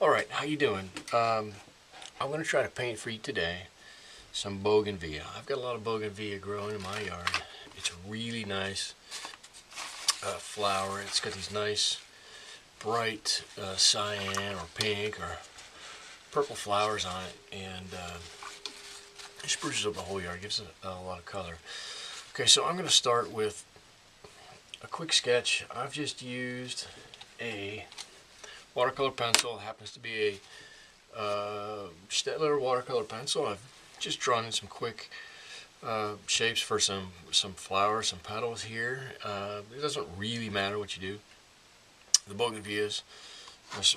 Alright, how you doing? I'm going to try to paint for you today some bougainvillea. I've got a lot of bougainvillea growing in my yard. It's a really nice flower. It's got these nice bright cyan or pink or purple flowers on it, and it spruces up the whole yard, gives it a lot of color. Okay, so I'm going to start with a quick sketch. I've just used a watercolor pencil. It happens to be a Stettler watercolor pencil. I've just drawn in some quick shapes for some flowers, some petals here. It doesn't really matter what you do. The bougainvilleas,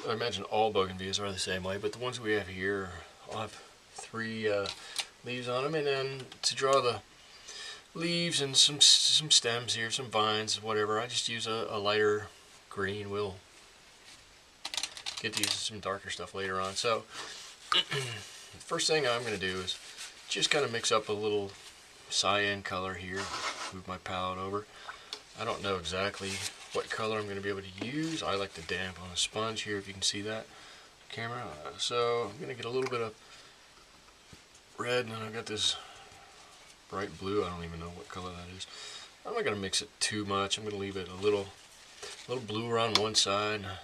I imagine all bougainvilleas are the same way, but the ones we have here all have three leaves on them, and then to draw the leaves and some stems here, some vines, whatever, I just use a lighter green. We'll get to use some darker stuff later on. So the first thing I'm going to do is just kind of mix up a little cyan color here. Move my palette over. I don't know exactly what color I'm going to be able to use. I like to damp on a sponge here, if you can see that camera. So I'm going to get a little bit of red, and then I've got this bright blue. I don't even know what color that is. I'm not going to mix it too much. I'm going to leave it a little blue around one side, a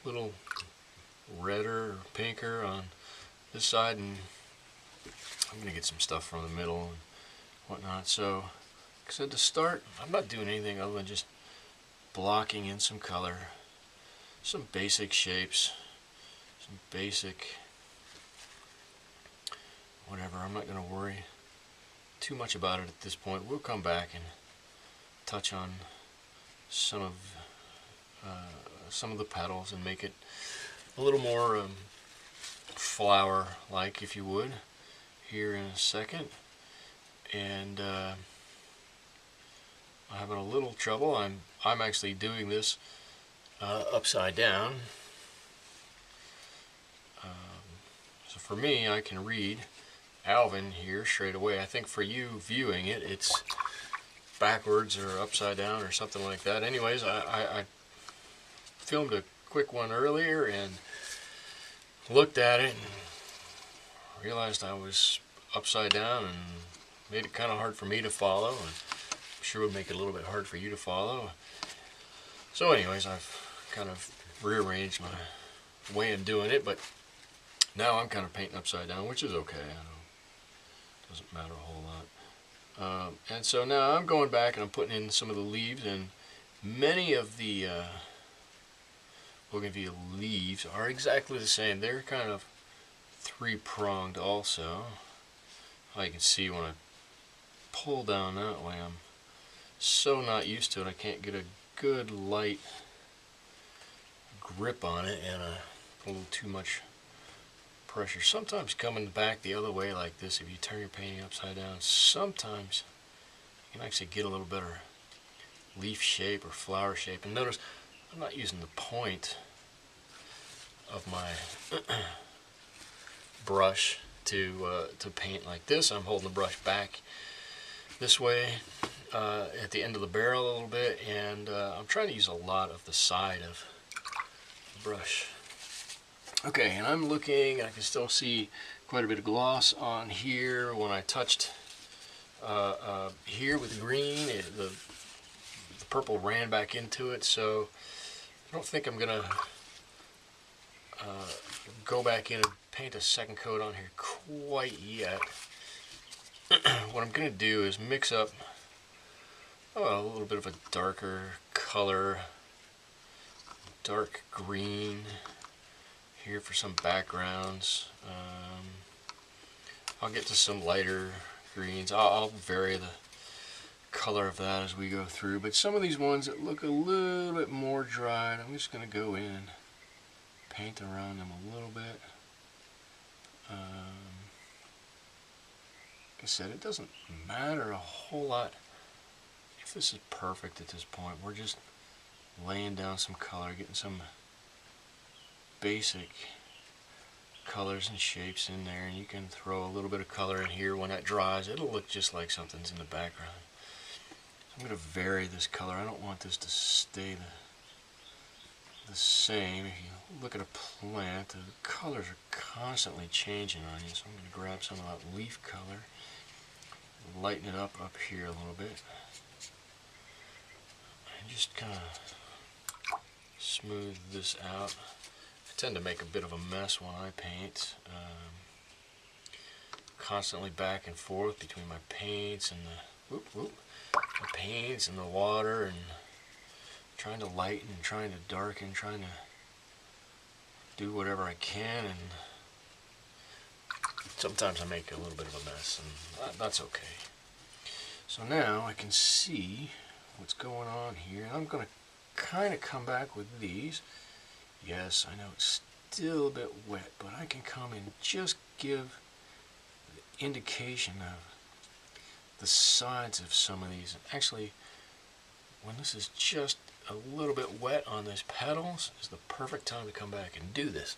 little redder or pinker on this side, and I'm going to get some stuff from the middle and whatnot. So, like I said, to start, I'm not doing anything other than just blocking in some color, some basic shapes, some basic whatever. I'm not going to worry too much about it at this point. We'll come back and touch on some of the petals and make it a little more flower-like, if you would, here in a second. And I'm having a little trouble. I'm actually doing this upside down. So for me, I can read Alvin here straight away. I think for you viewing it, it's backwards or upside down or something like that. Anyways, I filmed a quick one earlier and looked at it and realized I was upside down, and made it kind of hard for me to follow, and I'm sure would make it a little bit hard for you to follow. So anyways, I've kind of rearranged my way of doing it, but now I'm kind of painting upside down, which is okay. Doesn't matter a whole lot. And so now I'm going back and I'm putting in some of the leaves, and many of the bougainvillea leaves are exactly the same. They're kind of three-pronged also. You can see when I pull down that way, I'm so not used to it. I can't get a good light grip on it, and a little too much pressure. Sometimes coming back the other way like this, if you turn your painting upside down, sometimes you can actually get a little better leaf shape or flower shape. And notice I'm not using the point of my brush to paint like this. I'm holding the brush back this way at the end of the barrel a little bit, and I'm trying to use a lot of the side of the brush. Okay, and I'm looking, I can still see quite a bit of gloss on here. When I touched here with green, the purple ran back into it, so I don't think I'm going to go back in and paint a second coat on here quite yet. What I'm going to do is mix up a little bit of a darker color, dark green here for some backgrounds. I'll get to some lighter greens. I'll vary the color of that as we go through, but some of these ones that look a little bit more dried, I'm just going to go in and paint around them a little bit. Like I said, it doesn't matter a whole lot if this is perfect at this point. We're just laying down some color, getting some basic colors and shapes in there, and you can throw a little bit of color in here. When that dries, it'll look just like something's in the background. So I'm going to vary this color. I don't want this to stay the same. If you look at a plant, the colors are constantly changing on you, so I'm going to grab some of that leaf color, lighten it up here a little bit, and just kind of smooth this out. I tend to make a bit of a mess when I paint, constantly back and forth between my paints and my paints and the water, and trying to lighten and trying to darken, trying to do whatever I can, and sometimes I make a little bit of a mess, and that's okay. So now I can see what's going on here. I'm going to kind of come back with these. Yes, I know it's still a bit wet, but I can come and just give the indication of the sides of some of these. Actually, when this is just a little bit wet on these petals, is the perfect time to come back and do this.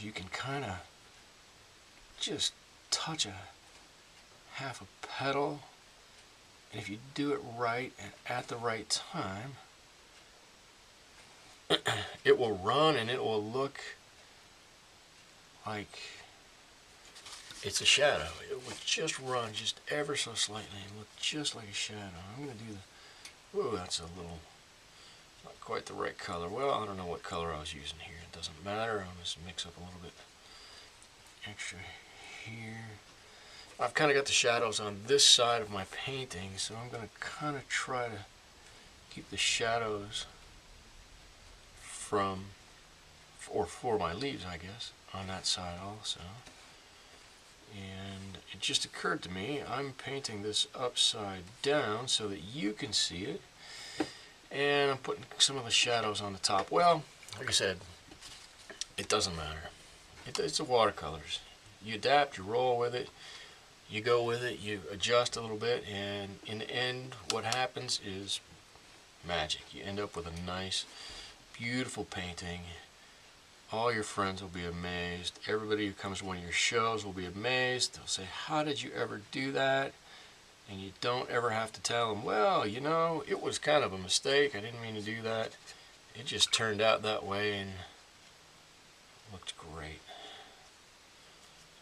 You can kind of just touch a half a petal, and if you do it right and at the right time, it will run and it will look like it's a shadow. It will just run just ever so slightly and look just like a shadow. I'm going to do the, whoa, that's a little, not quite the right color. Well, I don't know what color I was using here. It doesn't matter. I'll just mix up a little bit extra here. I've kind of got the shadows on this side of my painting, so I'm going to kind of try to keep the shadows from, or for my leaves, I guess, on that side also. And it just occurred to me, I'm painting this upside down so that you can see it, and I'm putting some of the shadows on the top. Well, like I said, it doesn't matter. It's the watercolors. You adapt, you roll with it, you go with it, you adjust a little bit, and in the end, what happens is magic. You end up with a nice, beautiful painting. All your friends will be amazed. Everybody who comes to one of your shows will be amazed. They'll say, how did you ever do that? And you don't ever have to tell them, well, you know, it was kind of a mistake. I didn't mean to do that. It just turned out that way and looked great.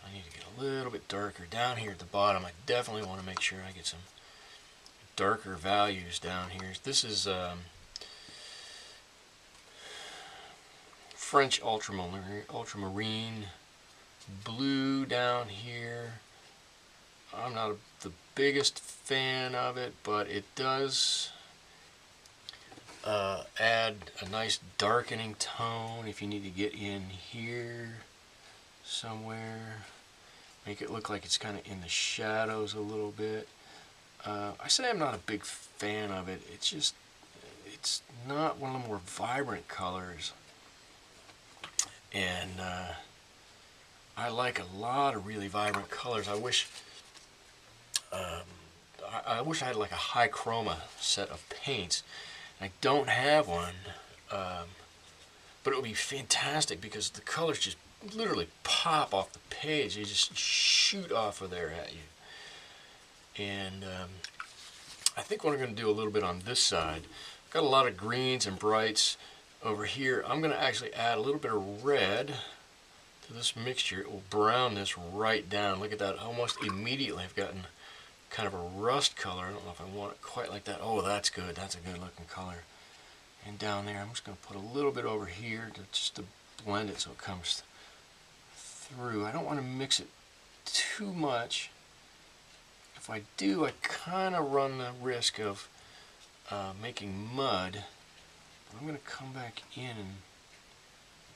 I need to get a little bit darker down here at the bottom. I definitely want to make sure I get some darker values down here. This is French ultramarine blue down here. I'm not the biggest fan of it, but it does add a nice darkening tone if you need to get in here somewhere. Make it look like it's kind of in the shadows a little bit. I say I'm not a big fan of it. It's just, it's not one of the more vibrant colors. And I like a lot of really vibrant colors. I wish I had like a high chroma set of paints. I don't have one, but it would be fantastic because the colors just literally pop off the page. They just shoot off of there at you. And I think what I'm going to do a little bit on this side, I've got a lot of greens and brights over here. I'm going to actually add a little bit of red to this mixture. It will brown this right down. Look at that. Almost immediately I've gotten kind of a rust color. I don't know if I want it quite like that. Oh, that's good. That's a good looking color. And down there I'm just going to put a little bit over here just to blend it so it comes through. I don't want to mix it too much. If I do, I kind of run the risk of making mud. But I'm going to come back in and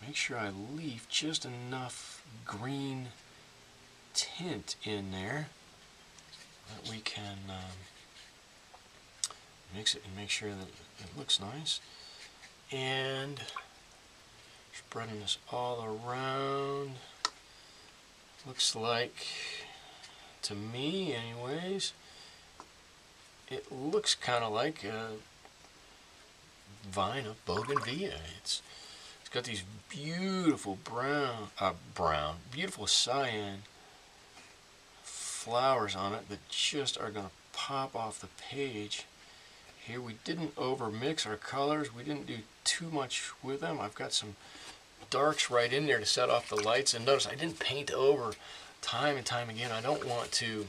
make sure I leave just enough green tint in there that we can mix it and make sure that it looks nice. And spreading this all around. Looks like, to me anyways, it looks kind of like a vine of bougainvillea. It's got these beautiful beautiful cyan flowers on it that just are going to pop off the page Here we didn't over mix our colors. We didn't do too much with them. I've got some darks right in there to set off the lights. And notice I didn't paint over time and time again. I don't want to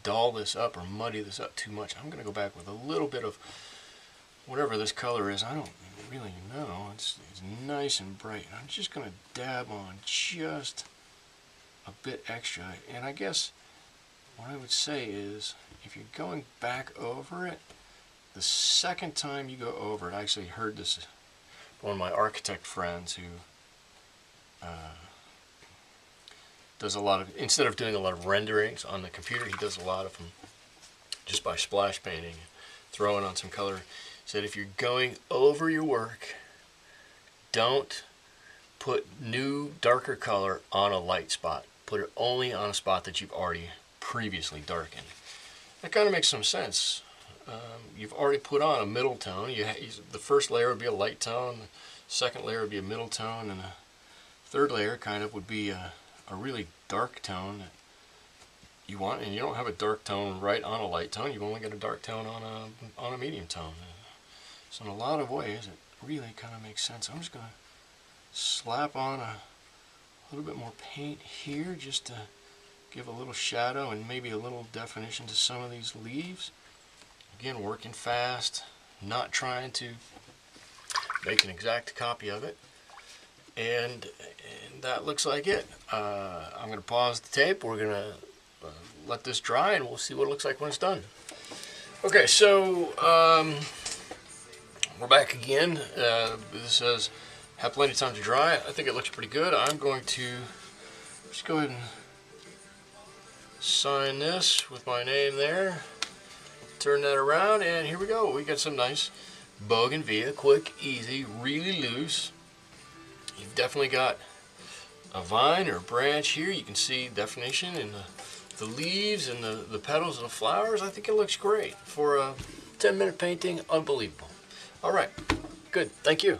dull this up or muddy this up too much. I'm going to go back with a little bit of whatever this color is. I don't really know. It's nice and bright. I'm just going to dab on just a bit extra. And I guess what I would say is, if you're going back over it, the second time you go over it, I actually heard this from one of my architect friends who does a lot of, instead of doing a lot of renderings on the computer, he does a lot of them just by splash painting, throwing on some color. He said if you're going over your work, don't put new darker color on a light spot. Put it only on a spot that you've already previously darkened. That kind of makes some sense. You've already put on a middle tone. The first layer would be a light tone, the second layer would be a middle tone, and the third layer kind of would be a really dark tone that you want, and you don't have a dark tone right on a light tone. You've only got a dark tone on a medium tone. So in a lot of ways, it really kind of makes sense. I'm just going to slap on a little bit more paint here just to give a little shadow and maybe a little definition to some of these leaves. Again, working fast, not trying to make an exact copy of it. And that looks like it. I'm going to pause the tape. We're going to let this dry and we'll see what it looks like when it's done. Okay, so we're back again. This says have plenty of time to dry. I think it looks pretty good. I'm going to just go ahead and sign this with my name there. Turn that around and here we go. We got some nice bougainvillea, quick, easy, really loose. You've definitely got a vine or a branch here. You can see definition in the leaves and the petals and the flowers. I think it looks great. For a 10-minute painting, unbelievable. All right, good, thank you.